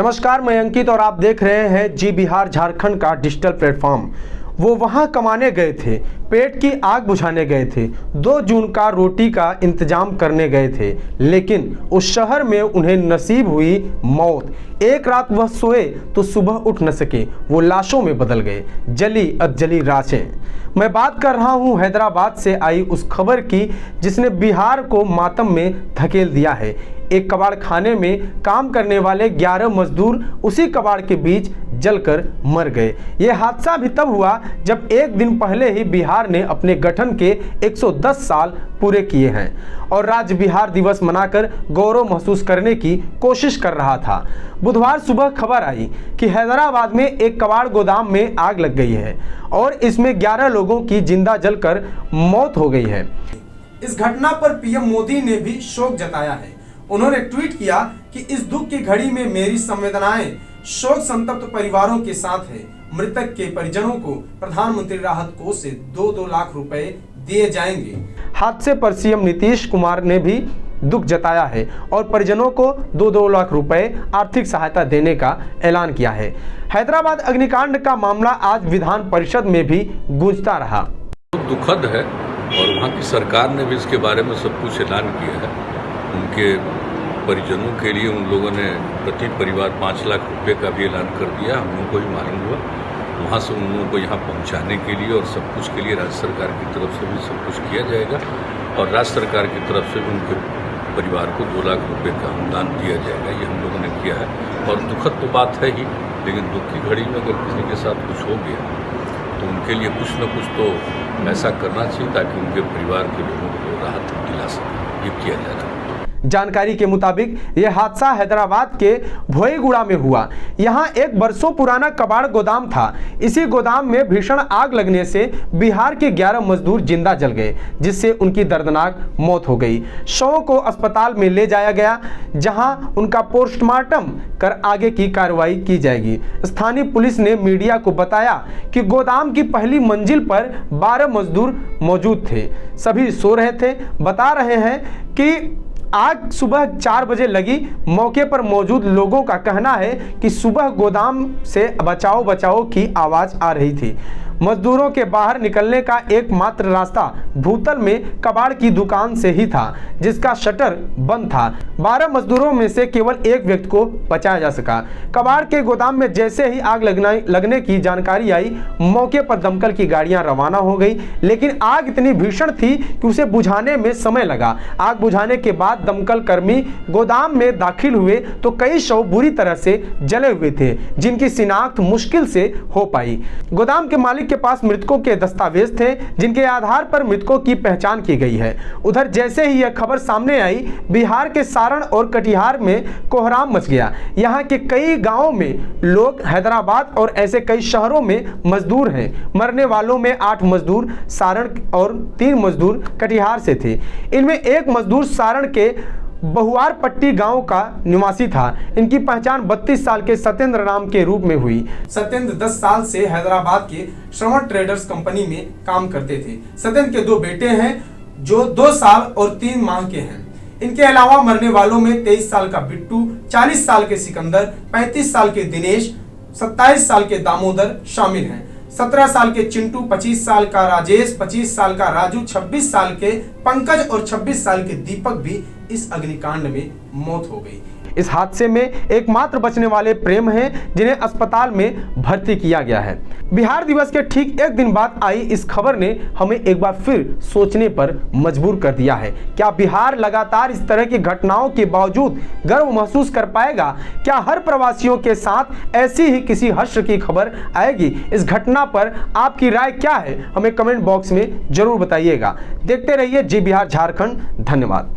नमस्कार, मैं अंकित और आप देख रहे हैं जी बिहार झारखंड का डिजिटल प्लेटफॉर्म। वो वहाँ कमाने गए थे, पेट की आग बुझाने गए थे, 2 जून का रोटी का इंतजाम करने गए थे, लेकिन उस शहर में उन्हें नसीब हुई मौत। एक रात वह सोए तो सुबह उठ न सके, वो लाशों में बदल गए, जली अधजली लाशें। मैं बात कर रहा हूँ हैदराबाद से आई उस खबर की जिसने बिहार को मातम में धकेल दिया है। एक कबाड़ खाने में काम करने वाले 11 मजदूर उसी कबाड़ के बीच जलकर मर गए। ये हादसा भी तब हुआ जब एक दिन पहले ही बिहार ने अपने गठन के 110 साल पूरे किए हैं और राज्य बिहार दिवस मनाकर गौरव महसूस करने की कोशिश कर रहा था। बुधवार सुबह खबर आई कि हैदराबाद में एक कबाड़ गोदाम में आग लग गई है और इसमें 11 लोगों की जिंदा जलकर मौत हो गई है। इस घटना पर पीएम मोदी ने भी शोक जताया है। उन्होंने ट्वीट किया कि इस दुख की घड़ी में मेरी संवेदनाएं शोक संतप्त परिवारों के साथ है। मृतक के परिजनों को प्रधानमंत्री राहत कोष से 2-2 लाख रुपए दिए जाएंगे। हादसे पर सीएम नीतीश कुमार ने भी दुख जताया है और परिजनों को 2-2 लाख रुपए आर्थिक सहायता देने का ऐलान किया है। हैदराबाद अग्निकांड का मामला आज विधान परिषद में भी गूंजता रहा। दुखद है और वहाँ की सरकार ने भी इसके बारे में सब कुछ ऐलान किया है। उनके परिजनों के लिए उन लोगों ने प्रति परिवार 5 लाख रुपए का भी ऐलान कर दिया। हम लोगों को ही मालूम हुआ, वहाँ से उन लोगों को यहाँ पहुँचाने के लिए और सब कुछ के लिए राज्य सरकार की तरफ से भी सब कुछ किया जाएगा और राज्य सरकार की तरफ से भी उनके परिवार को 2 लाख रुपए का अनुदान दिया जाएगा। ये हम लोगों ने किया है और दुखद तो बात है ही, लेकिन दुख की घड़ी में अगर किसी के साथ कुछ हो गया तो उनके लिए कुछ न कुछ तो ऐसा करना चाहिए ताकि उनके परिवार के लोगों को राहत दिला सके। ये किया जा रहा है। जानकारी के मुताबिक यह हादसा हैदराबाद के भोईगुड़ा में हुआ। यहां एक बरसों पुराना कबाड़ गोदाम था। इसी गोदाम में भीषण आग लगने से बिहार के 11 मजदूर जिंदा जल गए, जिससे उनकी दर्दनाक मौत हो गई। शवों को अस्पताल में ले जाया गया, जहां उनका पोस्टमार्टम कर आगे की कार्रवाई की जाएगी। स्थानीय पुलिस ने मीडिया को बताया कि गोदाम की पहली मंजिल पर 12 मजदूर मौजूद थे। सभी सो रहे थे। बता रहे हैं कि आग सुबह 4 बजे लगी। मौके पर मौजूद लोगों का कहना है कि सुबह गोदाम से बचाओ बचाओ की आवाज आ रही थी। मजदूरों के बाहर निकलने का एकमात्र रास्ता भूतल में कबाड़ की दुकान से ही था, जिसका शटर बंद था। 12 मजदूरों में से केवल एक व्यक्ति को बचाया जा सका। कबाड़ के गोदाम में जैसे ही आग लगने की जानकारी आई, मौके पर दमकल की गाड़ियां रवाना हो गई, लेकिन आग इतनी भीषण थी कि उसे बुझाने में समय लगा। आग बुझाने के बाद दमकल कर्मी गोदाम में दाखिल हुए तो कई शव बुरी तरह से जले हुए थे, जिनकी शिनाख्त मुश्किल से हो पाई। गोदाम के मालिक के पास मृतकों के दस्तावेज थे, जिनके आधार पर मृतकों की पहचान की गई है। उधर जैसे ही यह खबर सामने आई, बिहार के सारण और कटिहार में कोहराम मच गया। यहाँ के कई गांवों में लोग हैदराबाद और ऐसे कई शहरों में मजदूर हैं। मरने वालों में 8 मजदूर सारण और 3 मजदूर कटिहार से थे। इनमें एक मजदूर सारण के बहुआर पट्टी गांव का निवासी था। इनकी पहचान 32 साल के सत्येंद्र नाम के रूप में हुई। सत्येंद्र 10 साल से हैदराबाद के श्रवण ट्रेडर्स कंपनी में काम करते थे। सत्येंद्र के 2 बेटे हैं जो 2 साल और 3 माह के हैं। इनके अलावा मरने वालों में 23 साल का बिट्टू, 40 साल के सिकंदर, 35 साल के दिनेश, 27 साल के दामोदर शामिल हैं। 17 साल के चिंटू, 25 साल का राजेश, 25 साल का राजू, 26 साल के पंकज और 26 साल के दीपक भी इस अग्निकांड में मौत हो गई। इस हादसे में एकमात्र बचने वाले प्रेम हैं, जिन्हें अस्पताल में भर्ती किया गया है। बिहार दिवस के ठीक एक दिन बाद आई इस खबर ने हमें एक बार फिर सोचने पर मजबूर कर दिया है। क्या बिहार लगातार इस तरह की घटनाओं के बावजूद गर्व महसूस कर पाएगा? क्या हर प्रवासियों के साथ ऐसी ही किसी हश्र की खबर आएगी? इस घटना पर आपकी राय क्या है? हमें कमेंट बॉक्स में जरूर बताइएगा। देखते रहिए जी बिहार झारखंड। धन्यवाद।